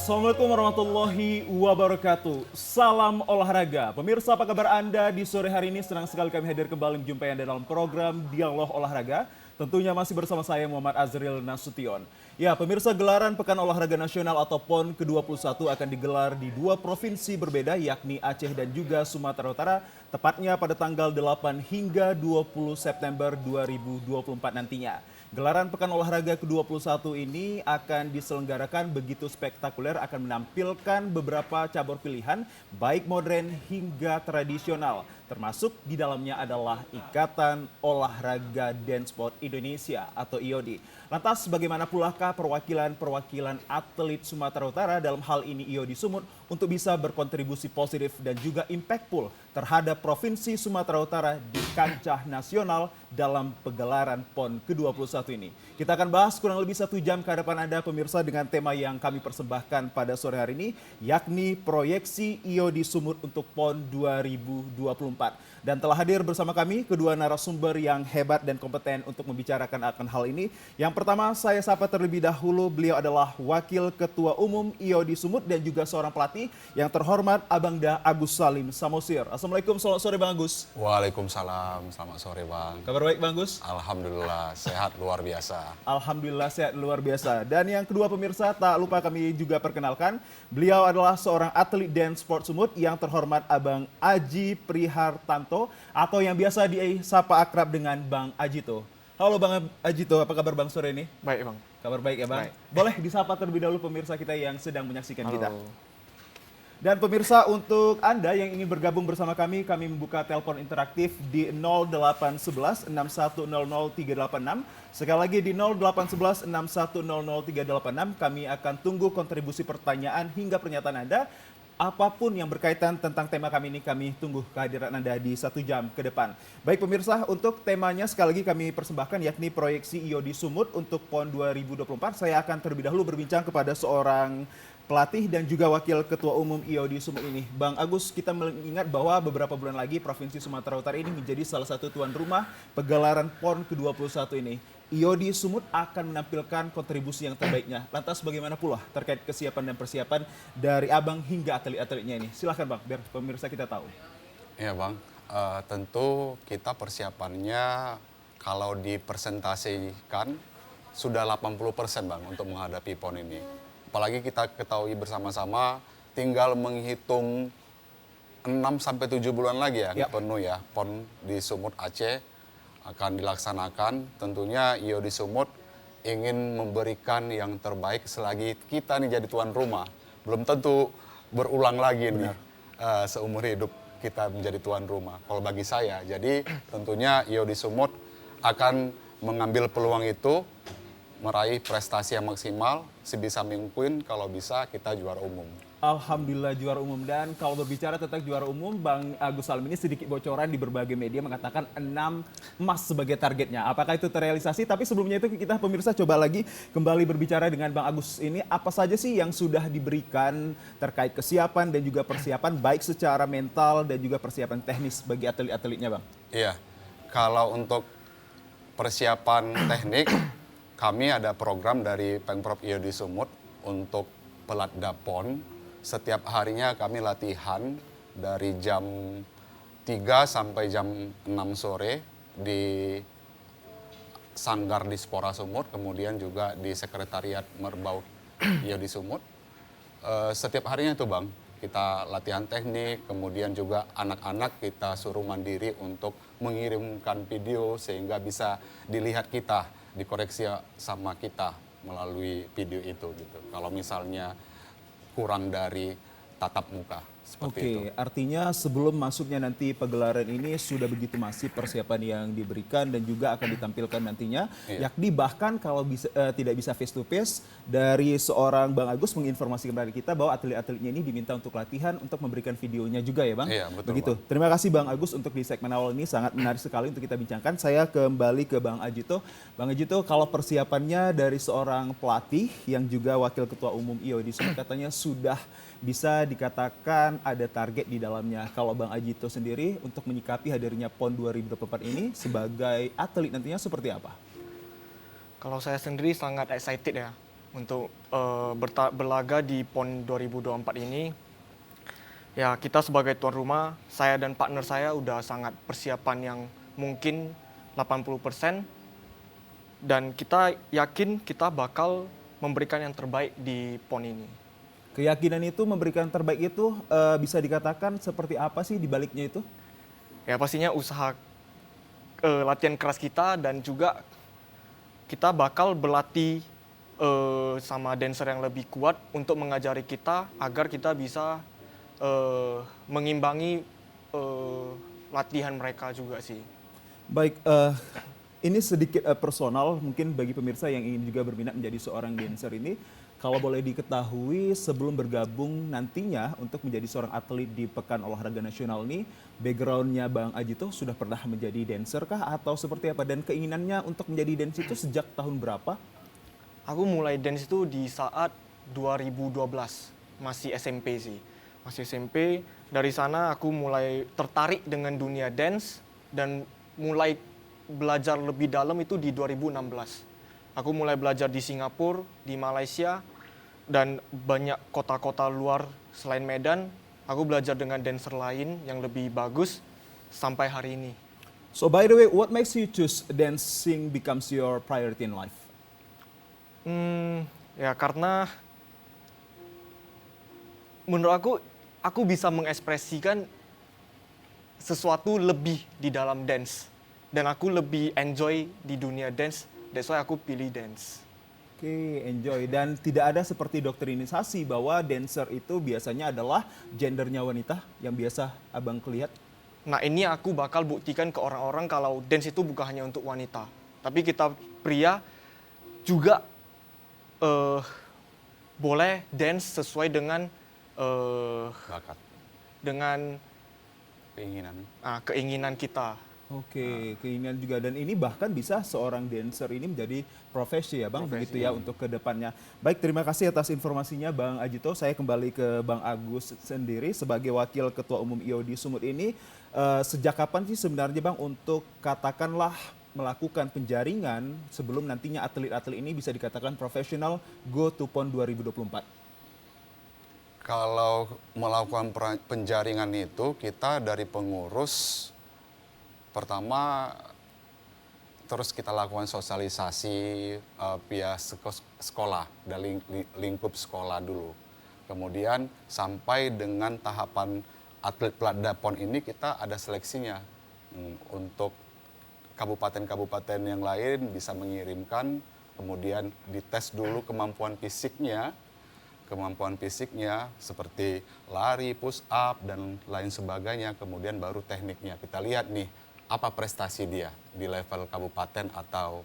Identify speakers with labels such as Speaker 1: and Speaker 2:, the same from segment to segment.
Speaker 1: Assalamualaikum warahmatullahi wabarakatuh. Salam olahraga. Pemirsa, apa kabar Anda di sore hari ini? Senang sekali kami hadir kembali menjumpai Anda dalam program Dialog Olahraga. Tentunya masih bersama saya Muhammad Azril Nasution. Ya, pemirsa, gelaran Pekan Olahraga Nasional atau PON ke-21 akan digelar di dua provinsi berbeda, yakni Aceh dan juga Sumatera Utara, tepatnya pada tanggal 8 hingga 20 September 2024 nantinya. Gelaran Pekan Olahraga ke-21 ini akan diselenggarakan begitu spektakuler, akan menampilkan beberapa cabur pilihan, baik modern hingga tradisional. Termasuk di dalamnya adalah Ikatan Olahraga dan Sport Indonesia atau IOD. Lantas bagaimana pulakah perwakilan-perwakilan atlet Sumatera Utara, dalam hal ini IOD Sumut, untuk bisa berkontribusi positif dan juga impactful terhadap Provinsi Sumatera Utara di kancah nasional dalam pegelaran PON ke-21 ini. Kita akan bahas kurang lebih 1 jam ke hadapan Anda pemirsa dengan tema yang kami persembahkan pada sore hari ini, yakni proyeksi IOD Sumut untuk PON 2024. Dan telah hadir bersama kami kedua narasumber yang hebat dan kompeten untuk membicarakan akan hal ini. Yang pertama saya sapa terlebih dahulu, beliau adalah Wakil Ketua Umum IOD Sumut dan juga seorang pelatih yang terhormat Abangda Agus Salim Samosir. Assalamualaikum, selamat sore Bang Agus.
Speaker 2: Waalaikumsalam, selamat sore Bang.
Speaker 1: Kabar baik Bang Agus?
Speaker 2: Alhamdulillah, sehat luar biasa.
Speaker 1: Alhamdulillah sehat luar biasa. Dan yang kedua pemirsa, tak lupa kami juga perkenalkan, beliau adalah seorang atlet dance sport Sumut yang terhormat Abang Aji Prihartanto atau yang biasa disapa akrab dengan Bang Ajito. Halo Bang Ajito, apa kabar Bang sore ini?
Speaker 3: Baik Bang.
Speaker 1: Kabar baik ya Bang?
Speaker 3: Baik.
Speaker 1: Boleh disapa terlebih dahulu pemirsa kita yang sedang menyaksikan kita.
Speaker 3: Halo.
Speaker 1: Dan pemirsa, untuk Anda yang ingin bergabung bersama kami membuka telepon interaktif di 0811 6100 386. Sekali lagi di 0811 6100 386. Kami akan tunggu kontribusi pertanyaan hingga pernyataan Anda. Apapun yang berkaitan tentang tema kami ini, kami tunggu kehadiran Anda di 1 jam ke depan. Baik pemirsa, untuk temanya sekali lagi kami persembahkan yakni proyeksi IOD Sumut untuk PON 2024. Saya akan terlebih dahulu berbincang kepada seorang pelatih dan juga Wakil Ketua Umum IOD Sumut ini. Bang Agus, kita mengingat bahwa beberapa bulan lagi Provinsi Sumatera Utara ini menjadi salah satu tuan rumah pegelaran PON ke-21 ini. IOD Sumut akan menampilkan kontribusi yang terbaiknya. Lantas bagaimana pula terkait kesiapan dan persiapan dari Abang hingga atlet-atletnya ini? Silahkan Bang, biar pemirsa kita tahu.
Speaker 2: Iya Bang, tentu kita persiapannya kalau dipresentasikan sudah 80% Bang untuk menghadapi PON ini. Apalagi kita ketahui bersama-sama tinggal menghitung 6-7 bulan lagi ya, penuh ya PON di Sumut Aceh akan dilaksanakan. Tentunya IOD Sumut ingin memberikan yang terbaik selagi kita nih jadi tuan rumah. Belum tentu berulang lagi nih seumur hidup kita menjadi tuan rumah. Kalau bagi saya, jadi tentunya IOD Sumut akan mengambil peluang itu, meraih prestasi yang maksimal, sebisa mungkin kalau bisa kita juara umum.
Speaker 1: Alhamdulillah juara umum. Dan kalau berbicara tentang juara umum, Bang Agus Salim ini sedikit bocoran di berbagai media mengatakan 6 emas sebagai targetnya. Apakah itu terrealisasi? Tapi sebelumnya itu kita pemirsa coba lagi kembali berbicara dengan Bang Agus ini. Apa saja sih yang sudah diberikan terkait kesiapan dan juga persiapan baik secara mental dan juga persiapan teknis bagi atlet-atletnya Bang?
Speaker 2: Iya, kalau untuk persiapan teknik, kami ada program dari Pemprov IOD Sumut untuk Pelatda PON. Setiap harinya kami latihan dari jam 3 sampai jam 6 sore di Sanggar Dispora Sumut, kemudian juga di Sekretariat Merbau IOD Sumut. Setiap harinya itu Bang, kita latihan teknik, kemudian juga anak-anak kita suruh mandiri untuk mengirimkan video sehingga bisa dilihat kita, dikoreksi sama kita melalui video itu gitu. Kalau misalnya kurang dari tatap muka seperti itu.
Speaker 1: Oke, artinya sebelum masuknya nanti pegelaran ini sudah begitu masif persiapan yang diberikan dan juga akan ditampilkan nantinya.
Speaker 2: Iya.
Speaker 1: Yakni bahkan kalau tidak bisa face to face, dari seorang Bang Agus menginformasikan kepada kita bahwa atlet-atletnya ini diminta untuk latihan untuk memberikan videonya juga ya Bang?
Speaker 2: Iya, betul,
Speaker 1: begitu.
Speaker 2: Bang.
Speaker 1: Terima kasih Bang Agus untuk di segmen awal ini, sangat menarik sekali untuk kita bincangkan. Saya kembali ke Bang Ajito. Bang Ajito, kalau persiapannya dari seorang pelatih yang juga Wakil Ketua Umum IOD Sumut katanya sudah bisa dikatakan ada target di dalamnya. Kalau Bang Ajito sendiri untuk menyikapi hadirnya PON 2024 ini sebagai atlet nantinya seperti apa?
Speaker 3: Kalau saya sendiri sangat excited ya untuk berlaga di PON 2024 ini. Ya, kita sebagai tuan rumah, saya dan partner saya udah sangat persiapan yang mungkin 80%, dan kita yakin kita bakal memberikan yang terbaik di PON ini.
Speaker 1: Keyakinan itu memberikan terbaik itu bisa dikatakan seperti apa sih di baliknya itu?
Speaker 3: Ya, pastinya usaha latihan keras kita, dan juga kita bakal berlatih sama dancer yang lebih kuat untuk mengajari kita agar kita bisa mengimbangi latihan mereka juga sih.
Speaker 1: Baik, ini sedikit personal mungkin bagi pemirsa yang ingin juga berminat menjadi seorang dancer ini. Kalau boleh diketahui sebelum bergabung nantinya untuk menjadi seorang atlet di Pekan Olahraga Nasional ini, backgroundnya Bang Ajito sudah pernah menjadi dancer kah atau seperti apa? Dan keinginannya untuk menjadi dancer itu sejak tahun berapa?
Speaker 3: Aku mulai dance itu di saat 2012, masih SMP sih. Masih SMP, dari sana aku mulai tertarik dengan dunia dance dan mulai belajar lebih dalam itu di 2016. Aku mulai belajar di Singapura, di Malaysia, dan banyak kota-kota luar selain Medan. Aku belajar dengan dancer lain yang lebih bagus sampai hari ini.
Speaker 1: So by the way, what makes you choose dancing becomes your priority in life?
Speaker 3: Ya karena menurut aku bisa mengekspresikan sesuatu lebih di dalam dance. Dan aku lebih enjoy di dunia dance, that's why aku pilih dance.
Speaker 1: Oke, enjoy. Dan tidak ada seperti doktrinisasi bahwa dancer itu biasanya adalah gendernya wanita yang biasa abang kelihat.
Speaker 3: Nah, ini aku bakal buktikan ke orang-orang kalau dance itu bukan hanya untuk wanita. Tapi kita pria juga boleh dance sesuai dengan
Speaker 2: Bakat,
Speaker 3: dengan
Speaker 2: keinginan.
Speaker 3: keinginan kita.
Speaker 1: Oke, keinginan juga. Dan ini bahkan bisa seorang dancer ini menjadi profesi ya Bang, begitu ya untuk ke depannya. Baik, terima kasih atas informasinya Bang Ajito. Saya kembali ke Bang Agus sendiri sebagai Wakil Ketua Umum IOD Sumut ini. Sejak kapan sih sebenarnya Bang untuk katakanlah melakukan penjaringan sebelum nantinya atlet-atlet ini bisa dikatakan profesional go to PON 2024?
Speaker 2: Kalau melakukan penjaringan itu, kita dari pengurus pertama terus kita lakukan sosialisasi via sekolah dari lingkup sekolah dulu. Kemudian sampai dengan tahapan atlet Pelatda PON ini kita ada seleksinya untuk kabupaten-kabupaten yang lain bisa mengirimkan, kemudian dites dulu kemampuan fisiknya seperti lari, push up dan lain sebagainya, kemudian baru tekniknya. Kita lihat nih apa prestasi dia di level kabupaten atau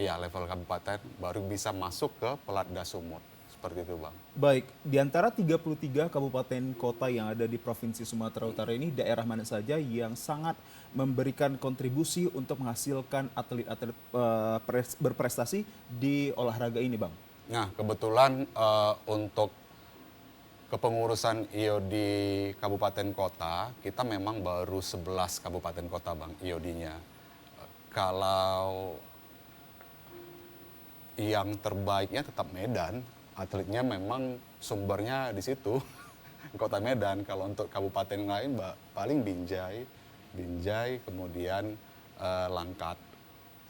Speaker 2: level kabupaten, baru bisa masuk ke Pelatda Sumut. Seperti itu Bang.
Speaker 1: Baik, di antara 33 kabupaten kota yang ada di Provinsi Sumatera Utara ini, daerah mana saja yang sangat memberikan kontribusi untuk menghasilkan atlet-atlet berprestasi di olahraga ini Bang?
Speaker 2: Nah, kebetulan untuk kepengurusan IOD kabupaten kota, kita memang baru 11 kabupaten kota Bang, IOD-nya. Kalau yang terbaiknya tetap Medan, atletnya memang sumbernya di situ, kota Medan. Kalau untuk kabupaten lain paling Binjai, kemudian Langkat,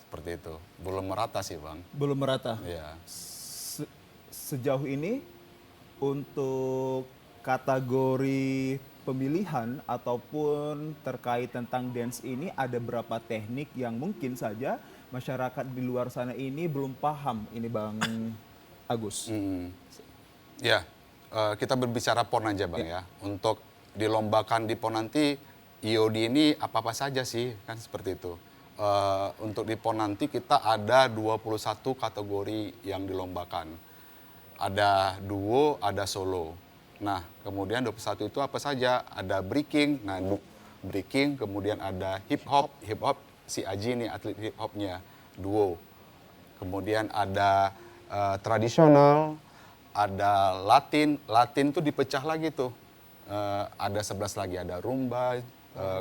Speaker 2: seperti itu. Belum merata sih Bang.
Speaker 1: Belum merata?
Speaker 2: Iya.
Speaker 1: Sejauh ini untuk kategori pemilihan ataupun terkait tentang dance ini ada berapa teknik yang mungkin saja masyarakat di luar sana ini belum paham ini Bang Agus?
Speaker 2: Ya, kita berbicara PON aja Bang ya. Untuk dilombakan di PON nanti IOD ini apa-apa saja sih, kan seperti itu. Untuk di PON nanti kita ada 21 kategori yang dilombakan. Ada duo, ada solo. Nah, kemudian 21 itu apa saja? Ada breaking, kemudian ada hip hop si Aji nih atlet hip hopnya, duo. Kemudian ada tradisional, ada Latin tuh dipecah lagi tuh. Ada 11 lagi, ada rumba,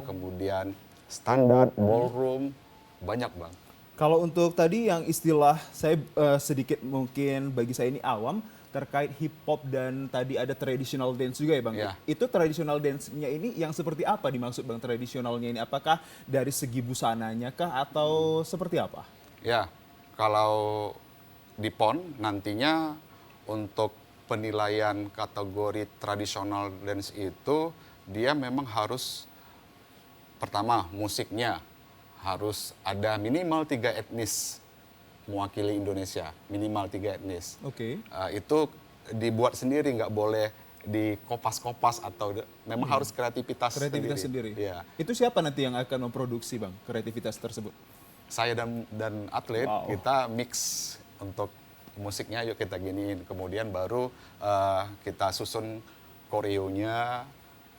Speaker 2: kemudian standar, ballroom, banyak Bang.
Speaker 1: Kalau untuk tadi yang istilah saya sedikit mungkin bagi saya ini awam terkait hip hop dan tadi ada traditional dance juga ya Bang.
Speaker 2: Iya.
Speaker 1: Itu traditional dance-nya ini yang seperti apa dimaksud Bang tradisionalnya ini? Apakah dari segi busananya kah atau seperti apa?
Speaker 2: Ya, kalau di PON nantinya untuk penilaian kategori tradisional dance itu dia memang harus pertama musiknya harus ada minimal 3 etnis mewakili Indonesia, minimal 3 etnis.
Speaker 1: Oke.
Speaker 2: Itu dibuat sendiri, nggak boleh dikopas-kopas atau memang harus kreativitas
Speaker 1: Kreativitas sendiri.
Speaker 2: Iya.
Speaker 1: Itu siapa nanti yang akan memproduksi Bang kreativitas tersebut?
Speaker 2: Saya dan atlet
Speaker 1: Wow.
Speaker 2: kita mix untuk musiknya, yuk kita giniin, kemudian baru kita susun koreonya,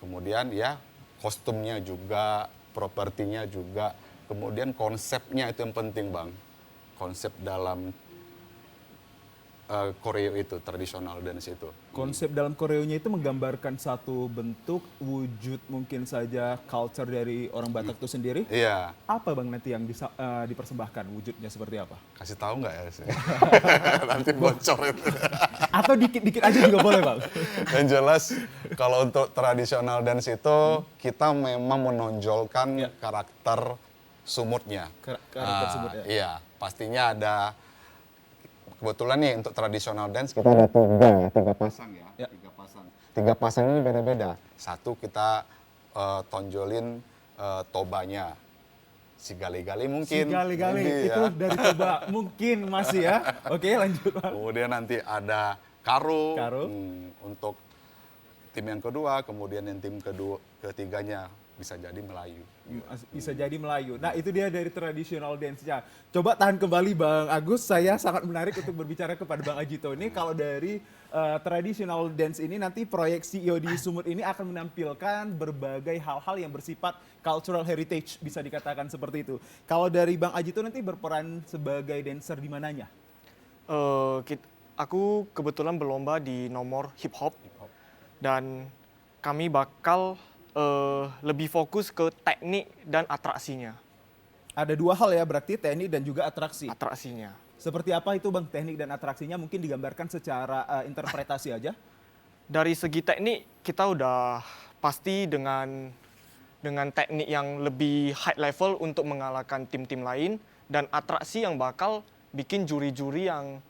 Speaker 2: kemudian ya kostumnya juga, propertinya juga, kemudian konsepnya itu yang penting Bang, konsep dalam koreo itu, tradisional dance itu.
Speaker 1: Konsep dalam koreonya itu menggambarkan satu bentuk wujud mungkin saja culture dari orang Batak itu sendiri.
Speaker 2: Iya,
Speaker 1: Apa Bang nanti yang dipersembahkan wujudnya seperti apa?
Speaker 2: kasih tahu nggak ya sih? Nanti bocor itu.
Speaker 1: Atau dikit-dikit aja juga boleh Bang.
Speaker 2: Yang jelas kalau untuk tradisional dance itu kita memang menonjolkan
Speaker 1: Ya.
Speaker 2: karakter sumutnya.
Speaker 1: Karakter sumut ya.
Speaker 2: Iya, pastinya ada. Kebetulan nih untuk tradisional dance
Speaker 4: Kita ada tiga pasang
Speaker 1: Ya.
Speaker 4: ya.
Speaker 2: tiga pasang ini beda-beda. Satu kita tonjolin tobanya, si gali-gali mungkin.
Speaker 1: Si gali-gali
Speaker 2: Jadi,
Speaker 1: itu
Speaker 2: ya.
Speaker 1: dari coba mungkin masih ya. Oke lanjut Bang.
Speaker 2: Kemudian nanti ada karo,
Speaker 1: Karo.
Speaker 2: untuk tim yang kedua, kemudian yang tim ketiganya bisa jadi Melayu.
Speaker 1: Bisa jadi Melayu. Nah itu dia dari traditional dance-nya. Coba tahan kembali Bang Agus, saya sangat menarik untuk berbicara kepada Bang Ajito ini. Kalau dari traditional dance ini nanti proyeksi IOD Sumut ini akan menampilkan berbagai hal-hal yang bersifat cultural heritage, bisa dikatakan seperti itu. Kalau dari Bang Ajito nanti berperan sebagai dancer di mananya?
Speaker 3: Aku kebetulan berlomba di nomor hip hop dan kami bakal lebih fokus ke teknik dan atraksinya.
Speaker 1: Ada dua hal ya berarti teknik dan juga atraksi.
Speaker 3: Atraksinya.
Speaker 1: Seperti apa itu Bang teknik dan atraksinya? Mungkin digambarkan secara interpretasi aja.
Speaker 3: Dari segi teknik kita udah pasti dengan teknik yang lebih high level untuk mengalahkan tim-tim lain dan atraksi yang bakal bikin juri-juri yang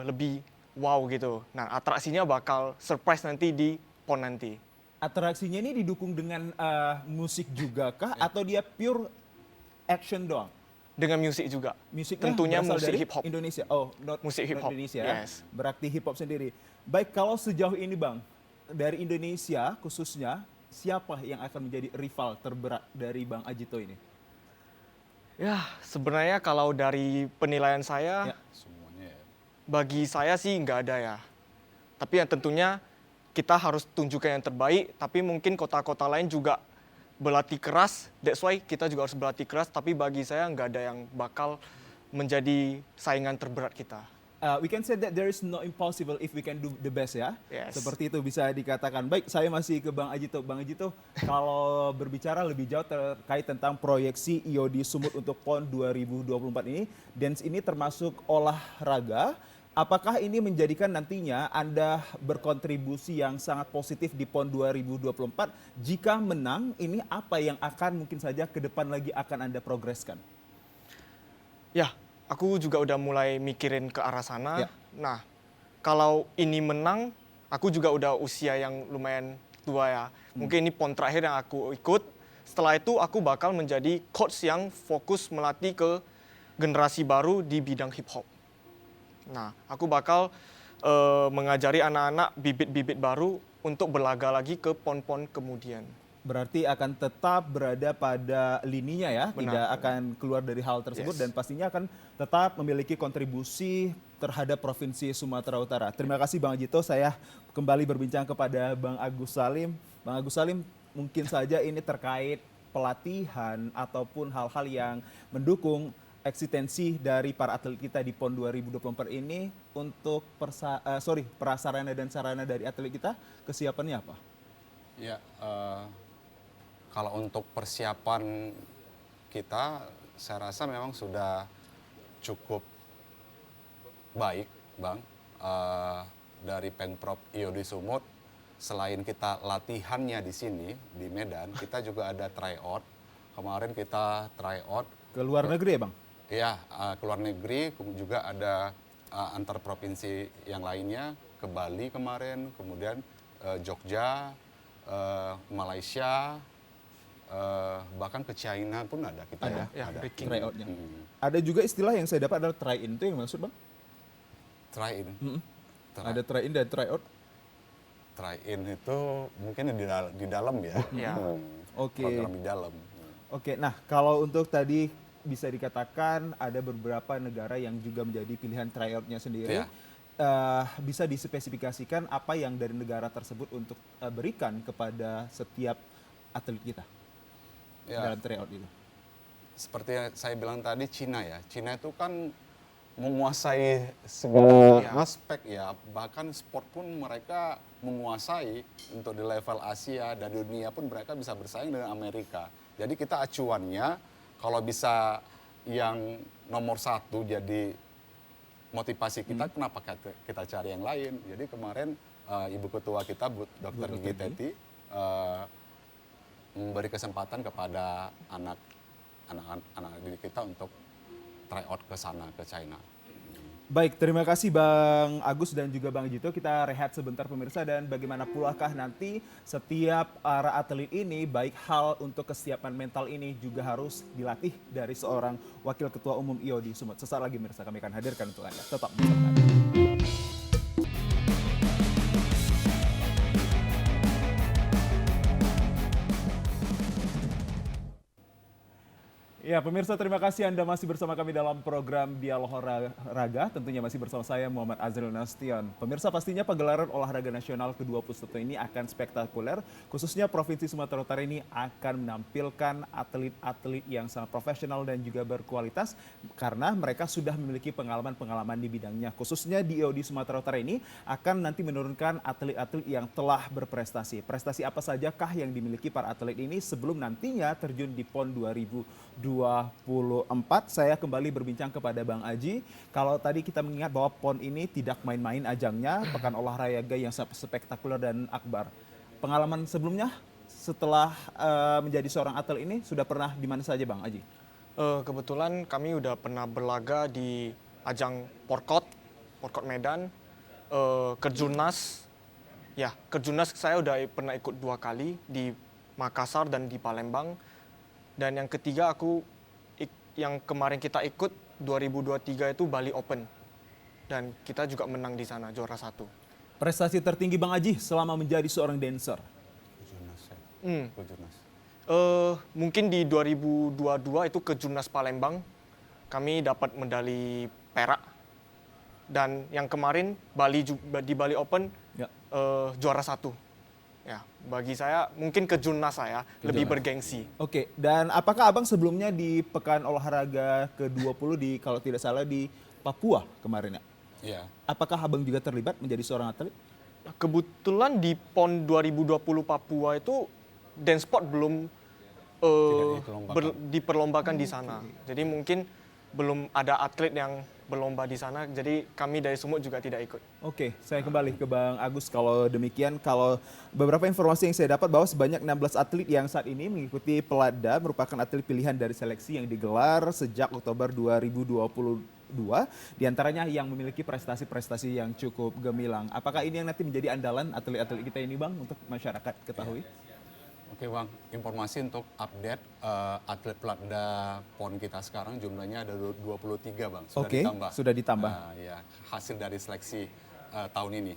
Speaker 3: lebih wow gitu. Nah, atraksinya bakal surprise nanti di PON nanti.
Speaker 1: Atraksinya ini didukung dengan musik juga kah atau dia pure action doang?
Speaker 3: Dengan musik juga.
Speaker 1: Musiknya
Speaker 3: Tentunya
Speaker 1: berasal
Speaker 3: musik
Speaker 1: dari
Speaker 3: hip hop.
Speaker 1: Indonesia. Oh,
Speaker 3: Musik hip
Speaker 1: not
Speaker 3: hop,
Speaker 1: Indonesia.
Speaker 3: yes.
Speaker 1: Berarti hip hop sendiri. Baik, kalau sejauh ini Bang, dari Indonesia khususnya siapa yang akan menjadi rival terberat dari Bang Ajito ini?
Speaker 3: Ya, sebenarnya kalau dari penilaian saya,
Speaker 1: Ya.
Speaker 2: Semuanya ya.
Speaker 3: bagi saya sih nggak ada ya. Tapi yang tentunya kita harus tunjukkan yang terbaik, tapi mungkin kota-kota lain juga berlatih keras, that's why kita juga harus berlatih keras, tapi bagi saya nggak ada yang bakal menjadi saingan terberat kita.
Speaker 1: We can say that there is no impossible if we can do the best ya.
Speaker 3: Yes.
Speaker 1: Seperti itu bisa dikatakan. Baik, saya masih ke Bang Ajito. Bang Ajito, kalau berbicara lebih jauh terkait tentang proyeksi IOD Sumut untuk PON 2024 ini, dance ini termasuk olahraga. Apakah ini menjadikan nantinya Anda berkontribusi yang sangat positif di PON 2024? Jika menang, ini apa yang akan mungkin saja ke depan lagi akan Anda progreskan?
Speaker 3: Ya, aku juga udah mulai mikirin ke arah sana.
Speaker 1: Ya.
Speaker 3: Nah, kalau ini menang, aku juga udah usia yang lumayan tua ya. Mungkin ini PON terakhir yang aku ikut. Setelah itu aku bakal menjadi coach yang fokus melatih ke generasi baru di bidang hip hop. Nah, aku bakal mengajari anak-anak bibit-bibit baru untuk berlaga lagi ke PON-PON kemudian.
Speaker 1: Berarti akan tetap berada pada lininya ya,
Speaker 3: Benar,
Speaker 1: tidak akan keluar dari hal tersebut
Speaker 3: Yes.
Speaker 1: dan pastinya akan tetap memiliki kontribusi terhadap Provinsi Sumatera Utara. Terima kasih Bang Ajito, saya kembali berbincang kepada Bang Agus Salim. Bang Agus Salim, mungkin saja ini terkait pelatihan ataupun hal-hal yang mendukung eksistensi dari para atlet kita di PON 2024 ini untuk prasarana dan sarana dari atlet kita, kesiapannya apa?
Speaker 2: Ya, kalau untuk persiapan kita saya rasa memang sudah cukup baik, Bang. Dari Pengprov IO di Sumut, selain kita latihannya di sini, di Medan, kita juga ada tryout. Kemarin kita tryout.
Speaker 1: Ke luar negeri ya Bang?
Speaker 2: Iya, ke luar negeri, juga ada antar provinsi yang lainnya, ke Bali kemarin, kemudian Jogja, Malaysia, bahkan ke China pun ada kita
Speaker 1: Ada,
Speaker 3: ya,
Speaker 2: ada.
Speaker 3: breaking.
Speaker 1: Tryoutnya.
Speaker 2: Hmm.
Speaker 1: Ada juga istilah yang saya dapat adalah try-in, itu yang maksud Bang?
Speaker 2: Try-in.
Speaker 1: Ada try-in dan try-out?
Speaker 2: Try-in itu mungkin di dalam ya.
Speaker 3: Ya.
Speaker 1: Oke.
Speaker 2: Program di dalam.
Speaker 1: Oke, nah kalau untuk tadi bisa dikatakan ada beberapa negara yang juga menjadi pilihan tryout-nya sendiri.
Speaker 2: Iya.
Speaker 1: Bisa dispesifikasikan apa yang dari negara tersebut untuk berikan kepada setiap atlet kita
Speaker 2: Ya,
Speaker 1: dalam tryout itu.
Speaker 2: seperti yang saya bilang tadi, Cina ya. Cina itu kan menguasai segala aspek ya. Bahkan sport pun mereka menguasai, untuk di level Asia dan dunia pun mereka bisa bersaing dengan Amerika. Jadi kita acuannya kalau bisa yang nomor satu jadi motivasi kita, kenapa kita cari yang lain. Jadi kemarin Ibu Ketua kita, Dr. Gigi Teti, memberi kesempatan kepada anak didik kita untuk tryout ke sana, ke China.
Speaker 1: Baik, terima kasih Bang Agus dan juga Bang Jito. Kita rehat sebentar pemirsa, dan bagaimana pulakah nanti setiap para atlet ini, baik hal untuk kesiapan mental ini juga harus dilatih dari seorang Wakil Ketua Umum IO di Sumut. Sesaat lagi pemirsa kami akan hadirkan untuk Anda. Tetap bersama kami. Ya pemirsa, terima kasih Anda masih bersama kami dalam program Dialog Olahraga. Tentunya masih bersama saya Muhammad Azril Nasution. Pemirsa, pastinya pagelaran olahraga nasional ke-21 ini akan spektakuler. Khususnya Provinsi Sumatera Utara ini akan menampilkan atlet-atlet yang sangat profesional dan juga berkualitas. Karena mereka sudah memiliki pengalaman-pengalaman di bidangnya. Khususnya di IOD Sumatera Utara ini akan nanti menurunkan atlet-atlet yang telah berprestasi. Prestasi apa sajakah yang dimiliki para atlet ini sebelum nantinya terjun di PON 2024. Saya kembali berbincang kepada Bang Aji. Kalau tadi kita mengingat bahwa PON ini tidak main-main ajangnya, pekan olahraga yang spektakuler dan akbar. Pengalaman sebelumnya setelah menjadi seorang atlet ini sudah pernah di mana saja Bang Aji?
Speaker 3: Kebetulan kami udah pernah berlaga di ajang Porkot Medan, Kerjurnas. Ya, Kerjurnas saya udah pernah ikut 2 kali di Makassar dan di Palembang. Dan yang ketiga yang kemarin kita ikut 2023 itu Bali Open. Dan kita juga menang di sana, juara 1.
Speaker 1: Prestasi tertinggi Bang Aji selama menjadi seorang dancer?
Speaker 2: Kejurnas ya. Kejurnas.
Speaker 3: Mungkin di 2022 itu Kejurnas Palembang, kami dapat medali perak. Dan yang kemarin di Bali Open
Speaker 1: Ya.
Speaker 3: Juara 1. Ya, bagi saya mungkin Kejurnas saya lebih bergengsi.
Speaker 1: Oke, dan apakah Abang sebelumnya di Pekan Olahraga ke-20 kalau tidak salah di Papua kemarin ya?
Speaker 2: Iya.
Speaker 1: Apakah Abang juga terlibat menjadi seorang atlet?
Speaker 3: Kebetulan di PON 2020 Papua itu dance sport belum diperlombakan di sana. Jadi mungkin belum ada atlet yang berlomba di sana, jadi kami dari Sumut juga tidak ikut.
Speaker 1: Oke, saya kembali ke Bang Agus. Kalau demikian, kalau beberapa informasi yang saya dapat bahwa sebanyak 16 atlet yang saat ini mengikuti Peladda merupakan atlet pilihan dari seleksi yang digelar sejak Oktober 2022. Di antaranya yang memiliki prestasi-prestasi yang cukup gemilang. Apakah ini yang nanti menjadi andalan atlet-atlet kita ini Bang untuk masyarakat ketahui?
Speaker 2: Oke Bang, informasi untuk update atlet Peladda PON kita sekarang jumlahnya ada 23 Bang, sudah
Speaker 1: Oke,
Speaker 2: ditambah.
Speaker 1: sudah ditambah.
Speaker 2: Ya, hasil dari seleksi tahun ini.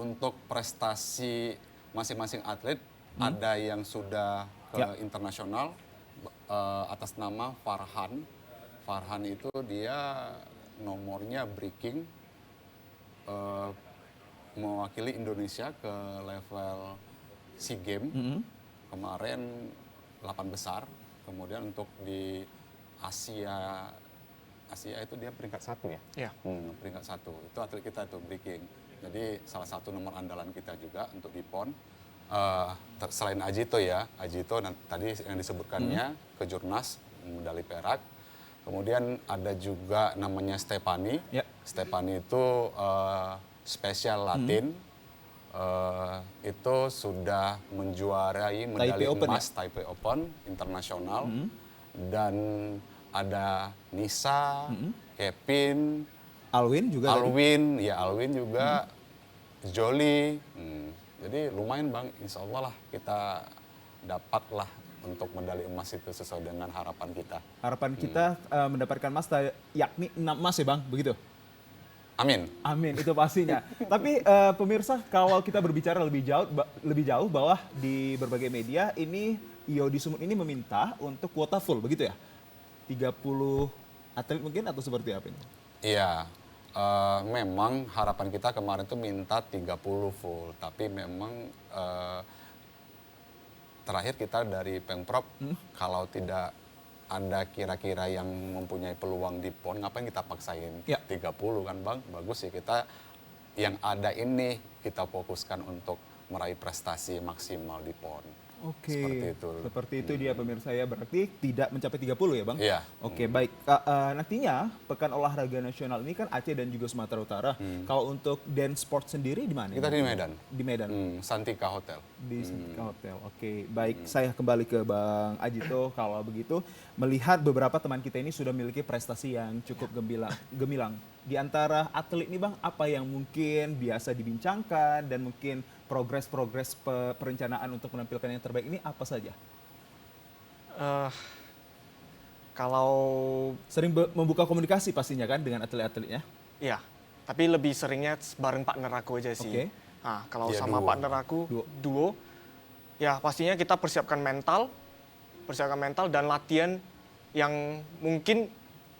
Speaker 2: Untuk prestasi masing-masing atlet, ada yang sudah ke internasional atas nama Farhan. Farhan itu dia nomornya breaking, mewakili Indonesia ke level SEA Games kemarin 8 besar, kemudian untuk di Asia itu dia peringkat 1 ya?
Speaker 3: Ya.
Speaker 2: Peringkat 1, itu atlet kita itu breaking. Jadi salah satu nomor andalan kita juga untuk di PON. Selain Ajito ya, Ajito tadi yang disebutkannya Kejurnas medali perak. Kemudian ada juga namanya Stefani.
Speaker 1: Ya.
Speaker 2: Stefani itu spesial Latin. Itu sudah menjuarai medali
Speaker 1: Taipei Open,
Speaker 2: emas Taipei Open internasional. Dan ada Nisa, Kevin,
Speaker 1: Alwin juga tadi.
Speaker 2: Alwin juga, Jolly. Jadi lumayan Bang, insya Allah lah kita dapatlah untuk medali emas itu sesuai dengan harapan kita.
Speaker 1: Harapan kita mendapatkan emas yakni 6 emas ya Bang, begitu?
Speaker 2: Amin.
Speaker 1: Amin, itu pastinya. Tapi pemirsa, kalau kita berbicara lebih jauh bahwa di berbagai media ini IO di Sumut ini meminta untuk kuota full, begitu ya? 30 atlet mungkin atau seperti apa ini?
Speaker 2: Iya, memang harapan kita kemarin tuh minta 30 full, tapi memang terakhir kita dari Pemprov, kalau tidak ada kira-kira yang mempunyai peluang di PON, ngapain kita paksain
Speaker 1: Ya.
Speaker 2: 30 kan Bang? Bagus ya kita yang ada ini kita fokuskan untuk meraih prestasi maksimal di PON.
Speaker 1: Oke,
Speaker 2: Seperti itu.
Speaker 1: seperti itu dia pemirsa ya, berarti tidak mencapai 30 ya Bang?
Speaker 2: Iya.
Speaker 1: Oke, baik. Nantinya Pekan Olahraga Nasional ini kan Aceh dan juga Sumatera Utara. Kalau untuk dance sport sendiri di mana?
Speaker 2: Kita
Speaker 1: ya,
Speaker 2: di
Speaker 1: Bang?
Speaker 2: Medan.
Speaker 1: Di Medan.
Speaker 2: Santika Hotel.
Speaker 1: Di hotel. Oke, baik. Saya kembali ke Bang Ajito. Kalau begitu, melihat beberapa teman kita ini sudah memiliki prestasi yang cukup gemilang. Di antara atlet ini Bang, apa yang mungkin biasa dibincangkan dan mungkin progres-progres perencanaan untuk menampilkan yang terbaik ini apa saja?
Speaker 3: Kalau
Speaker 1: Sering membuka komunikasi pastinya kan dengan atlet-atletnya?
Speaker 3: ya, tapi lebih seringnya bareng partner aku aja sih.
Speaker 1: Oke.
Speaker 3: Nah, kalau
Speaker 2: Dia
Speaker 3: sama
Speaker 2: duo.
Speaker 3: partner aku
Speaker 1: Duo.
Speaker 3: duo, ya pastinya kita persiapkan mental dan latihan yang mungkin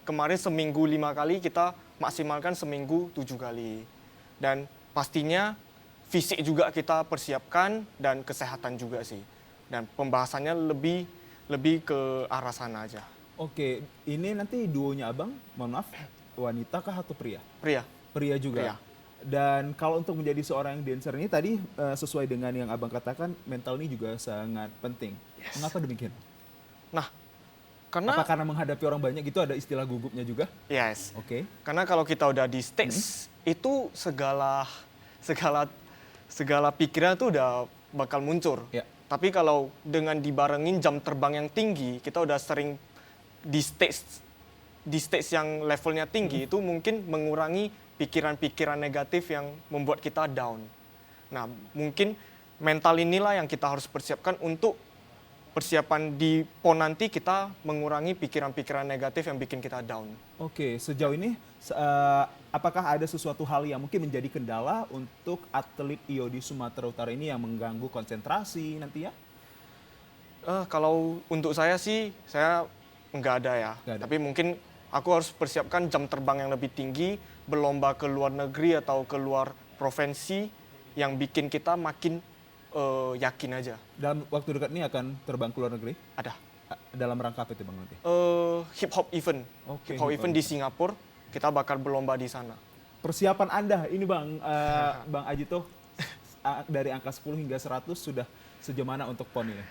Speaker 3: kemarin seminggu 5 kali, kita maksimalkan seminggu 7 kali. Dan pastinya fisik juga kita persiapkan dan kesehatan juga sih. Dan pembahasannya lebih ke arah sana aja.
Speaker 1: Oke, ini nanti duonya Abang, mohon maaf, wanita kah atau pria?
Speaker 3: Pria,
Speaker 1: Pria juga.
Speaker 3: Pria.
Speaker 1: Dan kalau untuk menjadi seorang dancer ini tadi sesuai dengan yang Abang katakan, mental ini juga sangat penting. Mengapa demikian?
Speaker 3: nah karena
Speaker 1: Apa karena menghadapi orang banyak gitu ada istilah gugupnya juga?
Speaker 3: yes,
Speaker 1: Oke.
Speaker 3: karena kalau kita udah di stage itu segala pikiran tuh udah bakal muncul.
Speaker 1: Ya.
Speaker 3: Tapi kalau dengan dibarengin jam terbang yang tinggi, kita udah sering di stage yang levelnya tinggi, itu mungkin mengurangi pikiran-pikiran negatif yang membuat kita down. Nah, mungkin mental inilah yang kita harus persiapkan untuk persiapan di PON nanti, kita mengurangi pikiran-pikiran negatif yang bikin kita down.
Speaker 1: Oke, sejauh ini apakah ada sesuatu hal yang mungkin menjadi kendala untuk atlet IO di Sumatera Utara ini yang mengganggu konsentrasi nantinya?
Speaker 3: Kalau untuk saya sih, saya nggak ada ya.
Speaker 1: Nggak ada.
Speaker 3: Tapi mungkin aku harus persiapkan jam terbang yang lebih tinggi, berlomba ke luar negeri atau ke luar provinsi yang bikin kita makin yakin aja.
Speaker 1: Dalam waktu dekat ini akan terbang ke luar negeri?
Speaker 3: Ada.
Speaker 1: Dalam rangka apa itu Bang nanti?
Speaker 3: Hip hop event.
Speaker 1: Oke,
Speaker 3: Hip hop
Speaker 1: hip hop
Speaker 3: event di Singapura, kita bakal berlomba di sana.
Speaker 1: Persiapan Anda ini Bang, Bang Ajito, dari angka 10 hingga 100 sudah sejauh mana untuk PON ini?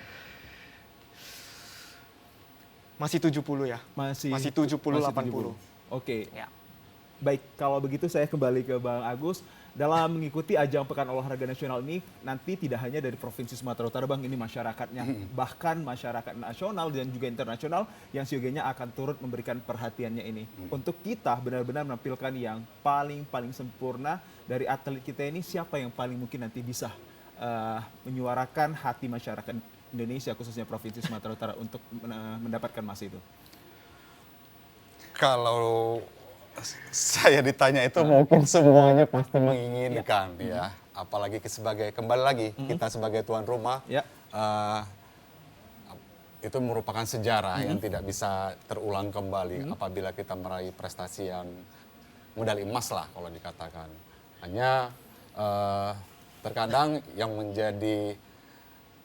Speaker 3: Masih 70 ya.
Speaker 1: Masih
Speaker 3: 70, 80.
Speaker 1: Oke.
Speaker 3: Ya.
Speaker 1: Baik, kalau begitu saya kembali ke Bang Agus. Dalam mengikuti ajang Pekan Olahraga Nasional ini, nanti tidak hanya dari Provinsi Sumatera Utara, Bang, ini masyarakatnya, bahkan masyarakat nasional dan juga internasional yang siogianya akan turut memberikan perhatiannya ini. Untuk kita benar-benar menampilkan yang paling sempurna dari atlet kita ini, siapa yang paling mungkin nanti bisa menyuarakan hati masyarakat Indonesia, khususnya Provinsi Sumatera Utara, untuk mendapatkan emas itu?
Speaker 2: Kalau saya ditanya itu mungkin semuanya pasti menginginkan ya. Apalagi kembali lagi kita sebagai tuan rumah,
Speaker 1: Ya.
Speaker 2: itu merupakan sejarah yang tidak bisa terulang kembali apabila kita meraih prestasi yang medali emas lah kalau dikatakan. Hanya terkadang yang menjadi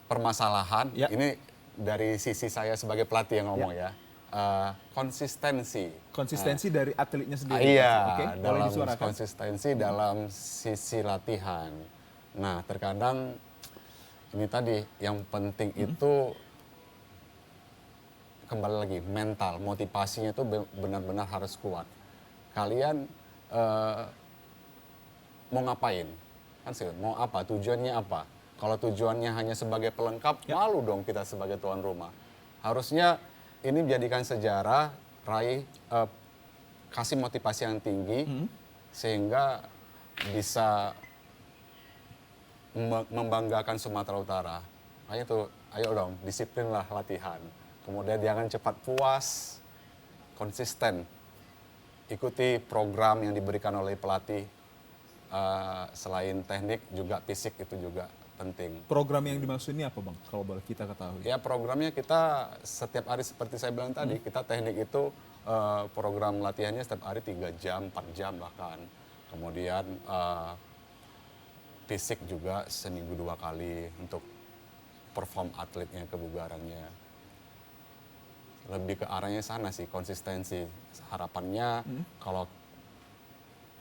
Speaker 2: permasalahan,
Speaker 1: Ya.
Speaker 2: ini dari sisi saya sebagai pelatih yang ngomong ya, konsistensi.
Speaker 1: Konsistensi dari atletnya sendiri.
Speaker 2: Iya,
Speaker 1: Oke, boleh
Speaker 2: dalam
Speaker 1: disuarakan.
Speaker 2: konsistensi dalam sisi latihan. Nah, terkadang ini tadi yang penting itu kembali lagi mental, motivasinya itu benar-benar harus kuat. Kalian mau ngapain? Kan sih, mau apa? Tujuannya apa? Kalau tujuannya hanya sebagai pelengkap, malu dong kita sebagai tuan rumah. Harusnya ini menjadikan sejarah, kasih motivasi yang tinggi, sehingga bisa membanggakan Sumatera Utara. Makanya tuh, ayo dong, disiplinlah latihan. Kemudian jangan cepat puas, konsisten. Ikuti program yang diberikan oleh pelatih. Selain teknik, juga fisik itu juga penting.
Speaker 1: Program yang dimaksud ini apa Bang, kalau boleh kita ketahui?
Speaker 2: Ya programnya kita setiap hari seperti saya bilang tadi, kita teknik itu program latihannya setiap hari 3 jam, 4 jam bahkan. Kemudian fisik juga seminggu 2 kali untuk perform atletnya, kebugarannya. Lebih ke arahnya sana sih, konsistensi. Harapannya kalau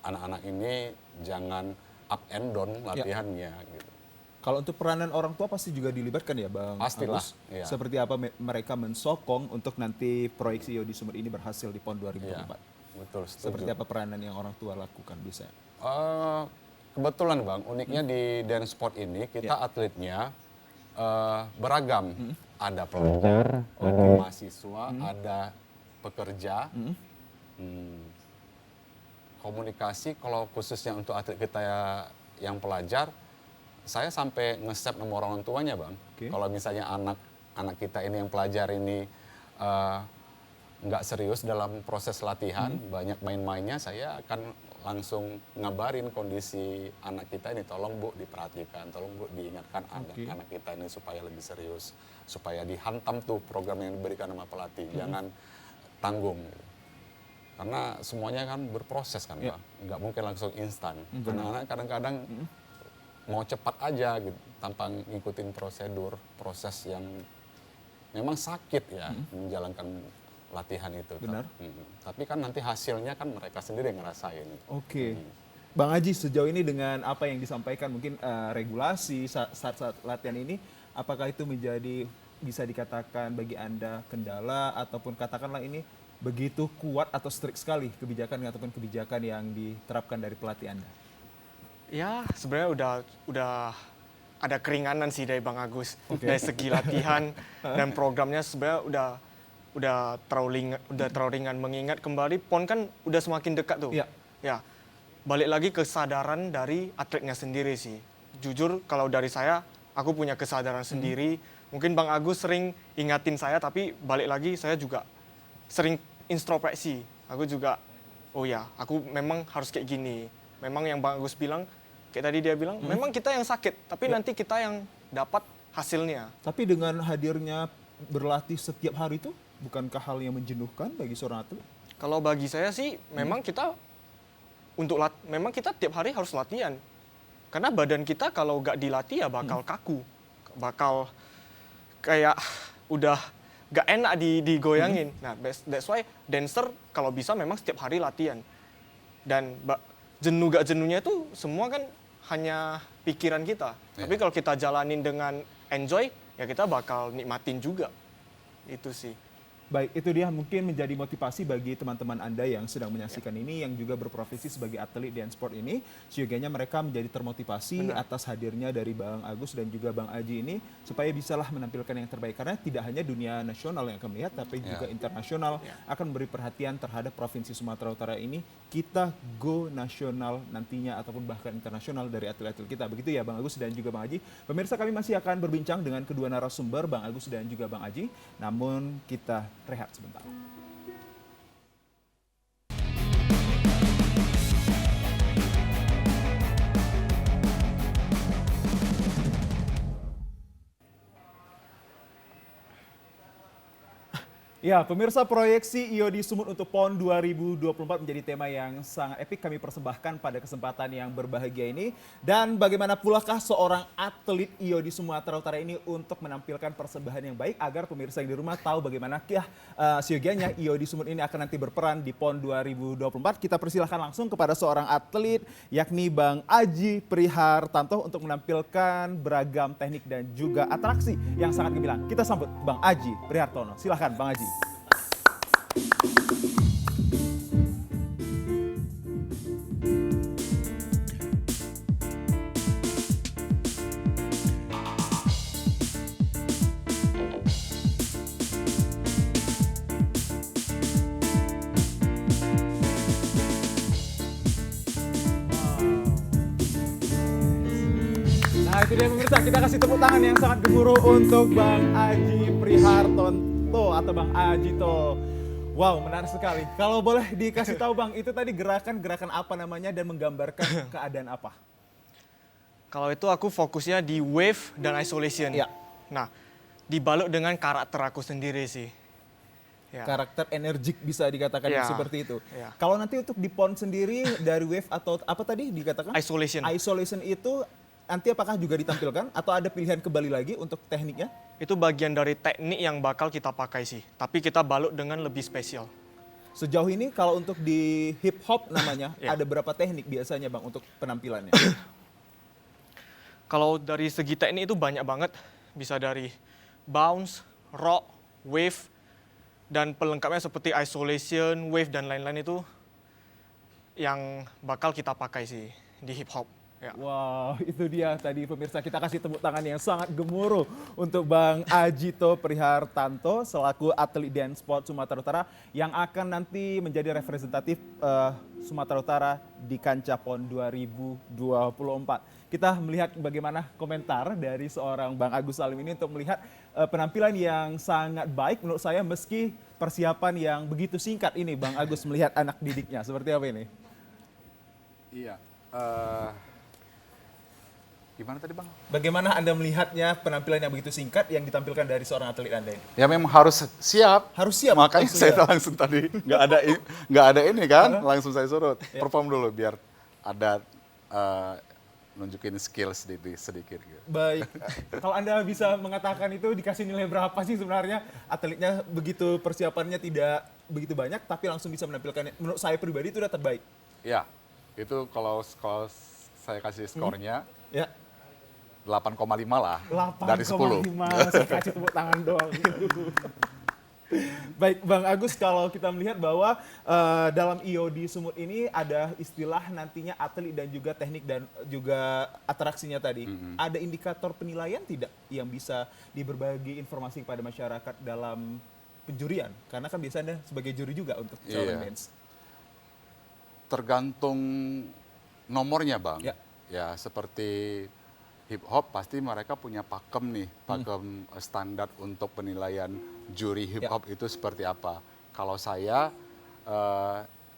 Speaker 2: anak-anak ini jangan up and down latihannya gitu.
Speaker 1: Kalau untuk peranan orang tua pasti juga dilibatkan ya Bang
Speaker 2: Pastilah,
Speaker 1: Agus?
Speaker 2: iya.
Speaker 1: Seperti apa mereka mensokong untuk nanti proyeksi Iodi Sumut ini berhasil di PON 2024?
Speaker 2: Iya, betul, setuju.
Speaker 1: Seperti apa peranan yang orang tua lakukan bisa?
Speaker 2: Kebetulan Bang, uniknya di dance sport ini kita atletnya beragam. Ada pelajar, ada mahasiswa, ada pekerja. Komunikasi kalau khususnya untuk atlet kita yang pelajar, saya sampai nge-save nomor orang tuanya Bang. Kalau misalnya anak kita ini yang pelajar ini nggak serius dalam proses latihan, banyak main-mainnya, saya akan langsung ngabarin kondisi anak kita ini, tolong Bu diperhatikan, tolong Bu diingatkan anak kita ini supaya lebih serius, supaya dihantam tuh program yang diberikan sama pelatih, jangan tanggung. Karena semuanya kan berproses kan Bang, nggak mungkin langsung instan. Anak-anak kadang-kadang mau cepat aja gitu, tanpa ngikutin prosedur, proses yang memang sakit ya menjalankan latihan itu.
Speaker 1: Benar.
Speaker 2: Tapi kan nanti hasilnya kan mereka sendiri yang ngerasain.
Speaker 1: Oke. Bang Aji, sejauh ini dengan apa yang disampaikan mungkin regulasi saat latihan ini, apakah itu menjadi bisa dikatakan bagi Anda kendala ataupun katakanlah ini begitu kuat atau strict sekali kebijakan ataupun kebijakan yang diterapkan dari pelatih Anda?
Speaker 3: Ya sebenarnya udah ada keringanan sih dari Bang Agus dari segi latihan dan programnya sebenarnya udah terlalu ringan mengingat kembali PON kan udah semakin dekat tuh. Ya balik lagi kesadaran dari atletnya sendiri sih. Jujur kalau dari saya aku punya kesadaran sendiri. Mungkin Bang Agus sering ingatin saya tapi balik lagi saya juga sering introspeksi. Aku juga oh ya aku memang harus kayak gini. Memang yang Bang Agus bilang, kayak tadi dia bilang, memang kita yang sakit, tapi nanti kita yang dapat hasilnya.
Speaker 1: Tapi dengan hadirnya berlatih setiap hari itu, bukankah hal yang menjenuhkan bagi seorang atlet?
Speaker 3: Kalau bagi saya sih, memang kita memang kita tiap hari harus latihan. Karena badan kita kalau nggak dilatih ya bakal kaku, bakal kayak udah nggak enak digoyangin. Nah, that's why dancer kalau bisa memang setiap hari latihan. Dan jenuh gak jenuhnya itu semua kan hanya pikiran kita. Tapi kalau kita jalanin dengan enjoy, ya kita bakal nikmatin juga. Itu sih.
Speaker 1: Baik, itu dia mungkin menjadi motivasi bagi teman-teman Anda yang sedang menyaksikan ini, yang juga berprofesi sebagai atlet dance sport ini. Seyogianya mereka menjadi termotivasi atas hadirnya dari Bang Agus dan juga Bang Aji ini, supaya bisalah menampilkan yang terbaik. Karena tidak hanya dunia nasional yang akan melihat, tapi juga internasional akan memberi perhatian terhadap Provinsi Sumatera Utara ini. Kita go nasional nantinya, ataupun bahkan internasional dari atlet-atlet kita. Begitu ya Bang Agus dan juga Bang Aji. Pemirsa, kami masih akan berbincang dengan kedua narasumber, Bang Agus dan juga Bang Aji. Namun kita rehat sebentar. Ya, pemirsa, proyeksi Iodi Sumut untuk PON 2024 menjadi tema yang sangat epik kami persembahkan pada kesempatan yang berbahagia ini. Dan bagaimana pulakah seorang atlet Iodi Sumatera Utara ini untuk menampilkan persembahan yang baik agar pemirsa yang di rumah tahu bagaimana siogianya Iodi Sumut ini akan nanti berperan di PON 2024. Kita persilahkan langsung kepada seorang atlet yakni Bang Aji Prihartanto untuk menampilkan beragam teknik dan juga atraksi yang sangat gemilang. Kita sambut Bang Aji Prihartono. Silahkan Bang Aji. itu dia pemirsa, kita kasih tepuk tangan yang sangat gemuruh untuk Bang Aji Prihartanto atau Bang Ajito. Wow, menarik sekali. Kalau boleh dikasih tahu Bang, itu tadi gerakan-gerakan apa namanya dan menggambarkan keadaan apa?
Speaker 3: Kalau itu aku fokusnya di wave dan isolation.
Speaker 1: Ya.
Speaker 3: Nah, dibalut dengan karakter aku sendiri sih. Ya.
Speaker 1: Karakter energik bisa dikatakan
Speaker 3: Ya.
Speaker 1: seperti itu.
Speaker 3: Ya.
Speaker 1: Kalau nanti untuk di pon sendiri dari wave atau apa tadi dikatakan?
Speaker 3: Isolation.
Speaker 1: Isolation itu nanti apakah juga ditampilkan atau ada pilihan kembali lagi untuk tekniknya?
Speaker 3: Itu bagian dari teknik yang bakal kita pakai sih. Tapi kita balut dengan lebih spesial.
Speaker 1: Sejauh ini kalau untuk di hip hop namanya
Speaker 3: Ya.
Speaker 1: ada berapa teknik biasanya Bang untuk penampilannya?
Speaker 3: Kalau dari segi teknik itu banyak banget. Bisa dari bounce, rock, wave, dan pelengkapnya seperti isolation, wave, dan lain-lain itu yang bakal kita pakai sih di hip hop. Ya.
Speaker 1: Wow, itu dia tadi pemirsa, kita kasih tepuk tangan yang sangat gemuruh untuk Bang Ajito Prihartanto selaku atlet dance sport Sumatera Utara yang akan nanti menjadi representatif Sumatera Utara di kancah PON 2024. Kita melihat bagaimana komentar dari seorang Bang Agus Salim ini untuk melihat penampilan yang sangat baik menurut saya meski persiapan yang begitu singkat ini Bang Agus melihat anak didiknya. Seperti apa ini?
Speaker 5: Iya. Gimana tadi Bang?
Speaker 1: Bagaimana Anda melihatnya penampilan yang begitu singkat yang ditampilkan dari seorang atlet Anda ini?
Speaker 5: Ya memang harus siap.
Speaker 1: Harus siap.
Speaker 5: Makanya
Speaker 1: langsung
Speaker 5: saya
Speaker 1: ya?
Speaker 5: langsung tadi nggak ada ini kan, langsung saya suruh perform dulu biar ada nunjukin skill sedikit gitu.
Speaker 1: Baik. Kalau Anda bisa mengatakan itu dikasih nilai berapa sih sebenarnya atletnya begitu persiapannya tidak begitu banyak tapi langsung bisa menampilkan menurut saya pribadi itu udah terbaik.
Speaker 5: Ya, itu kalau saya kasih skornya
Speaker 1: Ya.
Speaker 5: 8,5 lah dari 10.
Speaker 1: 8,5. Saya kasih tepuk tangan doang. Baik, Bang Agus, kalau kita melihat bahwa dalam IOD Sumut ini ada istilah nantinya atlet dan juga teknik dan juga atraksinya tadi. Ada indikator penilaian tidak yang bisa berbagi informasi kepada masyarakat dalam penjurian? Karena kan biasanya sebagai juri juga untuk seorang
Speaker 5: Iya.
Speaker 1: dance.
Speaker 5: Tergantung nomornya Bang.
Speaker 1: Ya.
Speaker 5: Ya seperti hip hop pasti mereka punya pakem nih, pakem standar untuk penilaian juri hip hop itu seperti apa. Kalau saya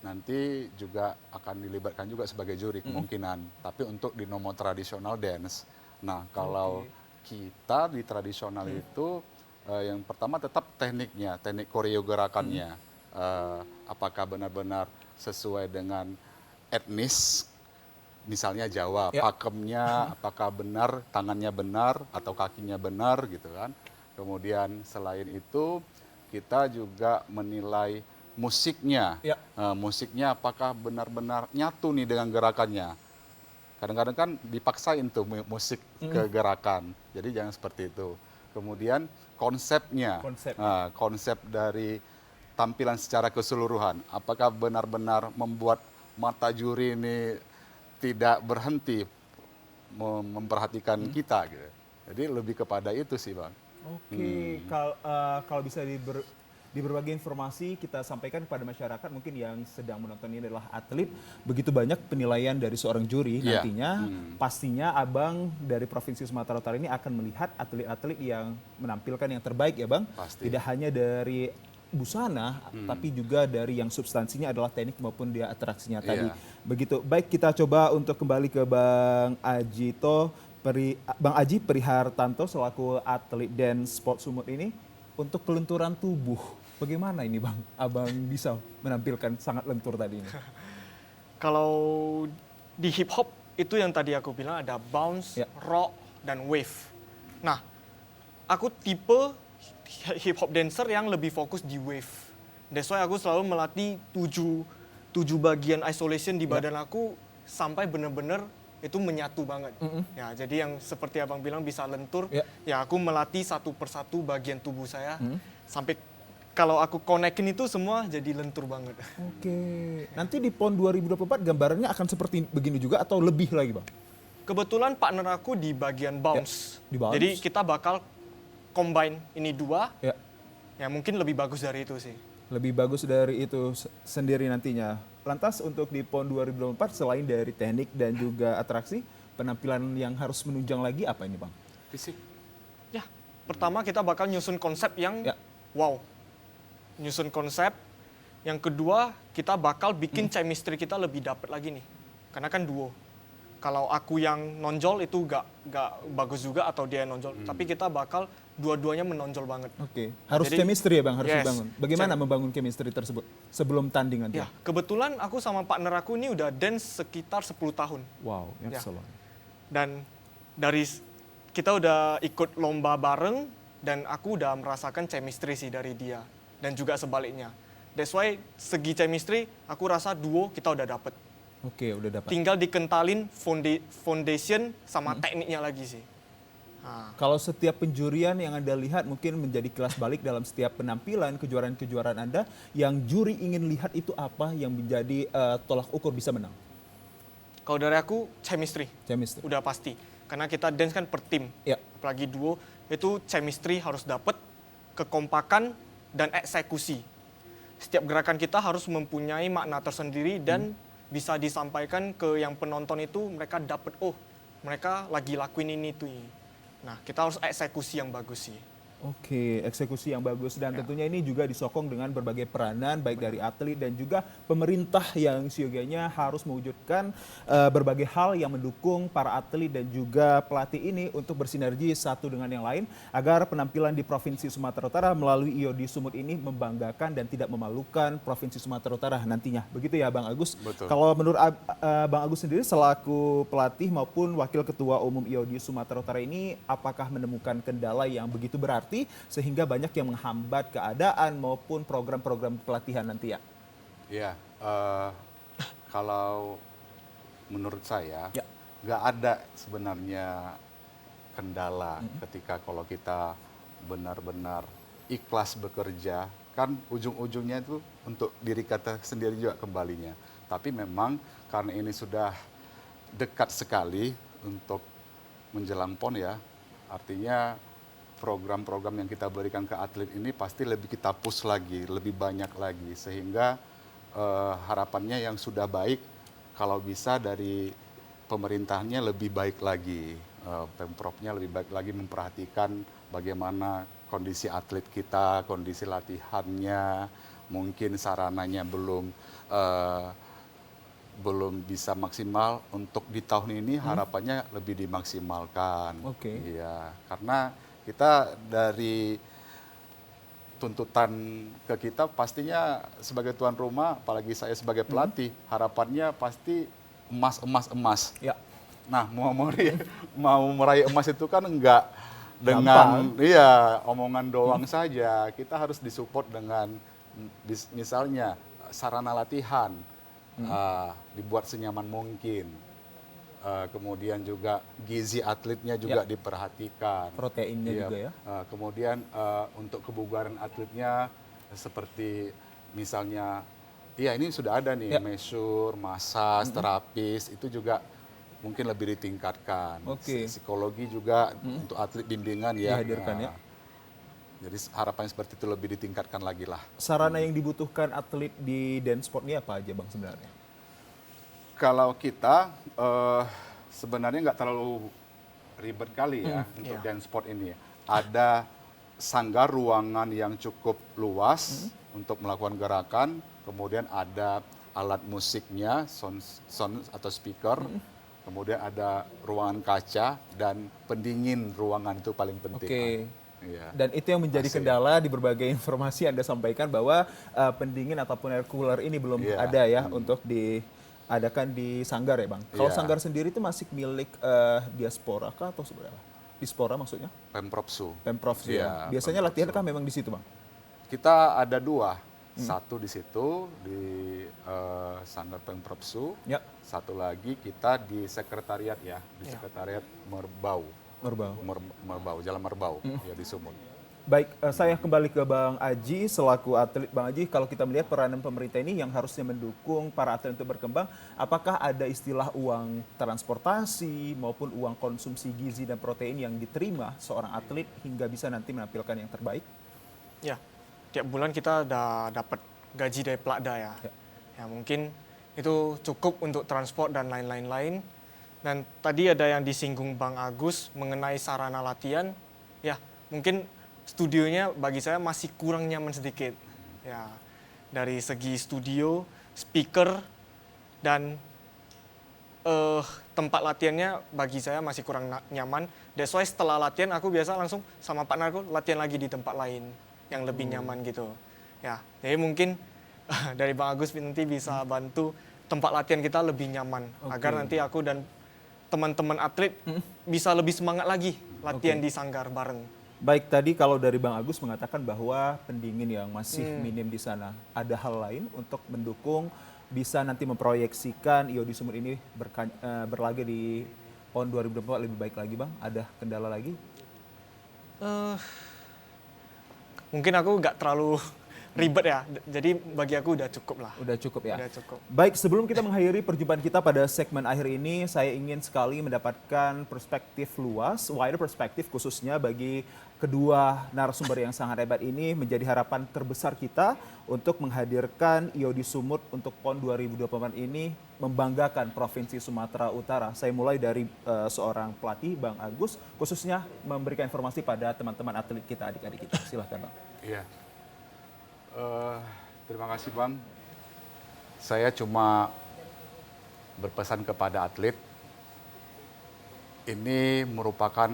Speaker 5: nanti juga akan dilibatkan juga sebagai juri kemungkinan, tapi untuk di nomor tradisional dance. Nah kalau kita di tradisional itu yang pertama tetap tekniknya, teknik koreogerakannya, apakah benar-benar sesuai dengan etnis. Misalnya Jawa, pakemnya apakah benar, tangannya benar atau kakinya benar gitu kan. Kemudian selain itu kita juga menilai musiknya. Musiknya apakah benar-benar nyatu nih dengan gerakannya. Kadang-kadang kan dipaksain tuh musik ke gerakan. Jadi jangan seperti itu. Kemudian konsepnya. Konsep dari tampilan secara keseluruhan. Apakah benar-benar membuat mata juri ini tidak berhenti memperhatikan kita gitu. Jadi lebih kepada itu sih Bang.
Speaker 1: Oke, kalau bisa berbagi informasi kita sampaikan kepada masyarakat mungkin yang sedang menonton ini adalah atlet, begitu banyak penilaian dari seorang juri nantinya pastinya Abang dari Provinsi Sumatera Utara ini akan melihat atlet-atlet yang menampilkan yang terbaik ya Bang.
Speaker 5: Pasti.
Speaker 1: Tidak hanya dari busana, tapi juga dari yang substansinya adalah teknik maupun dia atraksinya tadi. Begitu. Baik, kita coba untuk kembali ke Bang Aji Prihartanto selaku atlet dance sport Sumut ini untuk kelenturan tubuh. Bagaimana ini Bang? Abang bisa menampilkan sangat lentur tadi ini.
Speaker 3: Kalau di hip hop itu yang tadi aku bilang ada bounce, rock, dan wave. Nah, aku tipe hip hop dancer yang lebih fokus di wave. That's why aku selalu melatih 7 bagian isolation di badan aku sampai benar-benar itu menyatu banget. Ya, jadi yang seperti Abang bilang bisa lentur. Ya, aku melatih satu persatu bagian tubuh saya sampai kalau aku konekin itu semua jadi lentur banget.
Speaker 1: Oke. Nanti di PON 2024 gambarannya akan seperti begini juga atau lebih lagi Bang?
Speaker 3: Kebetulan partner aku di bagian bounce.
Speaker 1: Di bounce.
Speaker 3: Jadi kita bakal combine ini dua. Ya mungkin lebih bagus dari itu sih.
Speaker 1: Lebih bagus dari itu sendiri nantinya. Lantas untuk di PON 2024 selain dari teknik dan juga atraksi, penampilan yang harus menunjang lagi apa ini Bang?
Speaker 5: Fisik.
Speaker 3: Ya, pertama kita bakal nyusun konsep yang
Speaker 1: Ya.
Speaker 3: wow. Nyusun konsep. Yang kedua, kita bakal bikin chemistry kita lebih dapat lagi nih. Karena kan duo. Kalau aku yang nonjol itu gak bagus juga atau dia yang nonjol. Tapi kita bakal dua-duanya menonjol banget.
Speaker 1: Oke, harus
Speaker 3: Jadi-
Speaker 1: chemistry ya Bang, harus
Speaker 3: Yes.
Speaker 1: dibangun. Bagaimana membangun chemistry tersebut sebelum tanding nanti?
Speaker 3: Ya, kebetulan aku sama partner aku ini udah dance sekitar 10 tahun.
Speaker 1: Wow,
Speaker 3: Ya.
Speaker 1: excellent.
Speaker 3: Dan kita udah ikut lomba bareng dan aku udah merasakan chemistry sih dari dia. Dan juga sebaliknya. That's why segi chemistry aku rasa duo kita udah dapet.
Speaker 1: Oke, udah dapat.
Speaker 3: Tinggal dikentalin foundation sama tekniknya lagi sih. Nah,
Speaker 1: Kalau setiap penjurian yang Anda lihat mungkin menjadi kelas balik dalam setiap penampilan kejuaraan-kejuaraan Anda, yang juri ingin lihat itu apa yang menjadi tolak ukur bisa menang?
Speaker 3: kalau dari aku chemistry
Speaker 1: Chemistry.
Speaker 3: udah pasti. Karena kita dance kan per tim.
Speaker 1: Ya.
Speaker 3: Apalagi duo itu chemistry harus dapet, kekompakan dan eksekusi. Setiap gerakan kita harus mempunyai makna tersendiri dan bisa disampaikan ke yang penonton itu mereka dapat, oh mereka lagi lakuin ini tuh. Nah kita harus eksekusi yang bagus sih.
Speaker 1: Oke, eksekusi yang bagus dan tentunya ini juga disokong dengan berbagai peranan baik dari atlet dan juga pemerintah yang siogianya harus mewujudkan berbagai hal yang mendukung para atlet dan juga pelatih ini untuk bersinergi satu dengan yang lain agar penampilan di Provinsi Sumatera Utara melalui IOD Sumut ini membanggakan dan tidak memalukan Provinsi Sumatera Utara nantinya. Begitu ya Bang Agus.
Speaker 2: Betul.
Speaker 1: Kalau menurut Bang Agus sendiri selaku pelatih maupun Wakil Ketua Umum IOD Sumatera Utara ini apakah menemukan kendala yang begitu berarti sehingga banyak yang menghambat keadaan maupun program-program pelatihan nanti ya?
Speaker 5: Iya, kalau menurut saya
Speaker 1: Ya.
Speaker 5: nggak ada sebenarnya kendala ketika kalau kita benar-benar ikhlas bekerja, kan ujung-ujungnya itu untuk diri kita sendiri juga kembalinya. Tapi memang karena ini sudah dekat sekali untuk menjelang PON ya, artinya program-program yang kita berikan ke atlet ini pasti lebih kita push lagi, lebih banyak lagi. Sehingga harapannya yang sudah baik, kalau bisa dari pemerintahnya lebih baik lagi. Pemprovnya lebih baik lagi memperhatikan bagaimana kondisi atlet kita, kondisi latihannya, mungkin sarananya belum bisa maksimal. Untuk di tahun ini harapannya lebih dimaksimalkan.
Speaker 1: Oke.
Speaker 5: Iya, karena kita dari tuntutan ke kita pastinya sebagai tuan rumah, apalagi saya sebagai pelatih, harapannya pasti emas.
Speaker 1: Ya.
Speaker 5: Nah, mau meraih emas itu kan enggak dengan omongan doang saja. Kita harus disupport dengan misalnya sarana latihan, dibuat senyaman mungkin. Kemudian juga gizi atletnya juga diperhatikan.
Speaker 1: Proteinnya
Speaker 5: Iya,
Speaker 1: juga ya.
Speaker 5: Kemudian untuk kebugaran atletnya seperti misalnya, ini sudah ada nih mesur, massage, terapis, itu juga mungkin lebih ditingkatkan.
Speaker 1: Oke.
Speaker 5: Psikologi juga untuk atlet bimbingan ya.
Speaker 1: Dihadirkan ya.
Speaker 5: Jadi harapannya seperti itu lebih ditingkatkan lagi lah.
Speaker 1: Sarana yang dibutuhkan atlet di dance sport ini apa aja Bang sebenarnya?
Speaker 5: Kalau kita sebenarnya nggak terlalu ribet kali ya untuk dance sport ini. Ada sanggar ruangan yang cukup luas untuk melakukan gerakan, kemudian ada alat musiknya, sound atau speaker, kemudian ada ruangan kaca dan pendingin ruangan itu paling penting.
Speaker 1: Oke.
Speaker 5: Iya.
Speaker 1: Dan itu yang menjadi kendala di berbagai informasi Anda sampaikan bahwa pendingin ataupun air cooler ini belum ada ya untuk diadakan di sanggar ya Bang. Kalau
Speaker 5: Iya.
Speaker 1: sanggar sendiri itu masih milik Diaspora kah atau sebenarnya? Dispora maksudnya?
Speaker 5: Pemprovsu.
Speaker 1: Pemprov sih ya.
Speaker 5: Iya,
Speaker 1: Biasanya
Speaker 5: Pemprov
Speaker 1: latihan
Speaker 5: Su.
Speaker 1: kan memang di situ Bang?
Speaker 5: Kita ada dua, satu di situ di Sanggar Pemprovsu,
Speaker 1: Ya.
Speaker 5: satu lagi kita di sekretariat ya, di sekretariat Merbau, Jalan Merbau ya di Sumut.
Speaker 1: Baik, saya kembali ke Bang Aji selaku atlet. Bang Aji, kalau kita melihat peranan pemerintah ini yang harusnya mendukung para atlet untuk berkembang, apakah ada istilah uang transportasi maupun uang konsumsi gizi dan protein yang diterima seorang atlet hingga bisa nanti menampilkan yang terbaik?
Speaker 3: Ya, tiap bulan kita udah dapat gaji dari Plakda ya.
Speaker 1: Ya.
Speaker 3: Ya mungkin itu cukup untuk transport dan lain-lain. Dan tadi ada yang disinggung Bang Agus mengenai sarana latihan. Ya, mungkin studionya bagi saya masih kurang nyaman sedikit. Ya, dari segi studio, speaker, dan tempat latihannya bagi saya masih kurang nyaman. That's why setelah latihan aku biasa langsung sama partnerku latihan lagi di tempat lain yang lebih nyaman gitu. Ya, jadi mungkin dari Bang Agus nanti bisa bantu tempat latihan kita lebih nyaman agar nanti aku dan teman-teman atlet bisa lebih semangat lagi latihan di sanggar bareng.
Speaker 1: Baik, tadi kalau dari Bang Agus mengatakan bahwa pendingin yang masih minim di sana, ada hal lain untuk mendukung bisa nanti memproyeksikan IO di Sumut ini berlaga di PON 2024 lebih baik lagi, Bang? Ada kendala lagi?
Speaker 3: Mungkin aku nggak terlalu ribet ya, jadi bagi aku udah cukup lah.
Speaker 1: Udah cukup ya?
Speaker 3: Udah cukup.
Speaker 1: Baik, sebelum kita mengakhiri perjumpaan kita pada segmen akhir ini, saya ingin sekali mendapatkan perspektif luas, wider perspektif khususnya bagi kedua narasumber yang sangat hebat ini menjadi harapan terbesar kita untuk menghadirkan IO di Sumut untuk PON 2024 ini membanggakan Provinsi Sumatera Utara. Saya mulai dari seorang pelatih, Bang Agus, khususnya memberikan informasi pada teman-teman atlet kita, adik-adik kita. Silahkan, Bang.
Speaker 5: Iya. Terima kasih Bang. Saya cuma berpesan kepada atlet, ini merupakan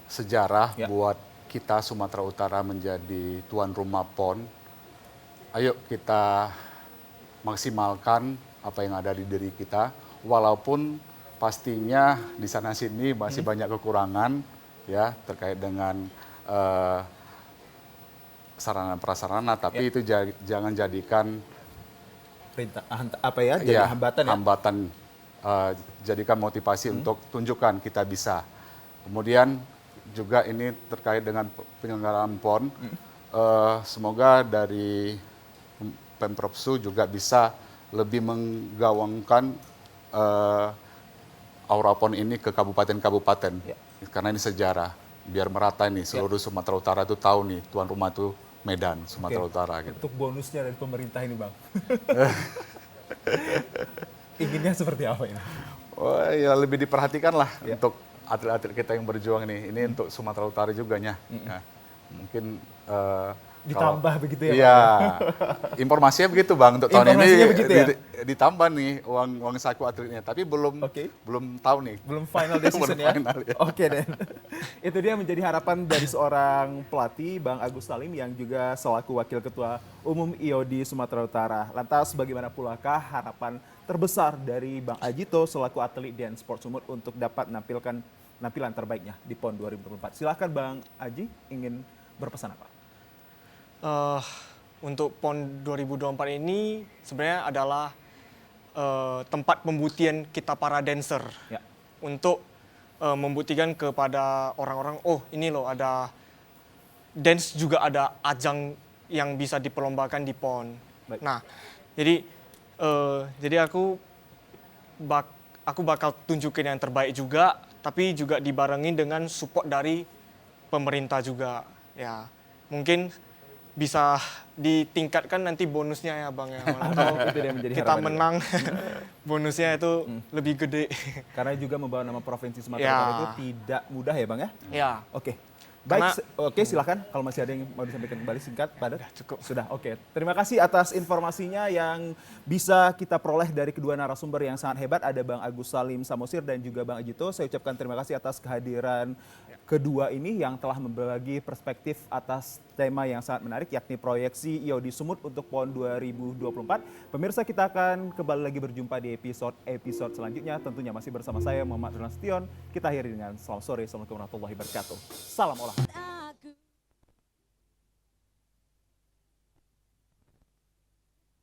Speaker 5: sejarah buat kita Sumatera Utara menjadi tuan rumah PON. Ayo kita maksimalkan apa yang ada di diri kita, walaupun pastinya di sana sini masih banyak kekurangan ya terkait dengan sarana prasarana, tapi itu jangan jadikan
Speaker 1: jadi hambatan ya?
Speaker 5: Hambatan, jadikan motivasi untuk tunjukkan kita bisa. Kemudian juga ini terkait dengan penyelenggaraan PON, semoga dari Pemprov Su juga bisa lebih menggawangkan aura PON ini ke kabupaten-kabupaten, karena ini sejarah, biar merata ini seluruh Sumatera Utara itu tahu nih tuan rumah itu Medan, Sumatera Utara. Gitu.
Speaker 1: Untuk bonusnya dari pemerintah ini, Bang. Inginnya seperti apa ini?
Speaker 5: Oh ya lebih diperhatikan lah untuk atlet-atlet kita yang berjuang ini. Ini untuk Sumatera Utara juga ya. Mungkin
Speaker 1: ditambah begitu ya,
Speaker 5: iya, informasinya begitu Bang, untuk tahun ini
Speaker 1: begitu ya?
Speaker 5: ditambah nih uang saku atletnya, tapi belum tahu nih.
Speaker 1: Belum final decision ya?
Speaker 5: Final, ya.
Speaker 1: Oke deh. Itu dia menjadi harapan dari seorang pelatih, Bang Agus Salim, yang juga selaku Wakil Ketua Umum IOD Sumatera Utara. Lantas bagaimana pulakah harapan terbesar dari Bang Ajito selaku atlet dan sport Sumut untuk dapat menampilkan penampilan terbaiknya di PON 2024? Silahkan Bang Aji, ingin berpesan apa?
Speaker 3: Untuk PON 2024 ini sebenarnya adalah tempat pembuktian kita para dancer untuk membuktikan kepada orang-orang, oh ini loh ada dance juga ada ajang yang bisa diperlombakan di PON.
Speaker 1: Baik.
Speaker 3: Nah, jadi aku bakal tunjukin yang terbaik juga, tapi juga dibarengi dengan support dari pemerintah juga. Ya, mungkin bisa ditingkatkan nanti bonusnya ya Bang ya. Kalau kita menang bonusnya itu lebih gede.
Speaker 1: Karena juga membawa nama Provinsi Sumatera Utara itu tidak mudah ya Bang ya?
Speaker 3: Ya.
Speaker 1: Oke. Baik, oke silakan kalau masih ada yang mau disampaikan kembali singkat, padat.
Speaker 3: Cukup.
Speaker 1: Sudah, oke. Terima kasih atas informasinya yang bisa kita peroleh dari kedua narasumber yang sangat hebat. Ada Bang Agus Salim Samosir dan juga Bang Ajito. Saya ucapkan terima kasih atas kehadiran kedua ini yang telah membagi perspektif atas tema yang sangat menarik, yakni proyeksi IOD Sumut untuk PON 2024. Pemirsa, kita akan kembali lagi berjumpa di episode selanjutnya. Tentunya masih bersama saya Muhammad Ronald Stion. Kita akhiri dengan selamat sore. Assalamualaikum warahmatullahi wabarakatuh. Salam olahraga.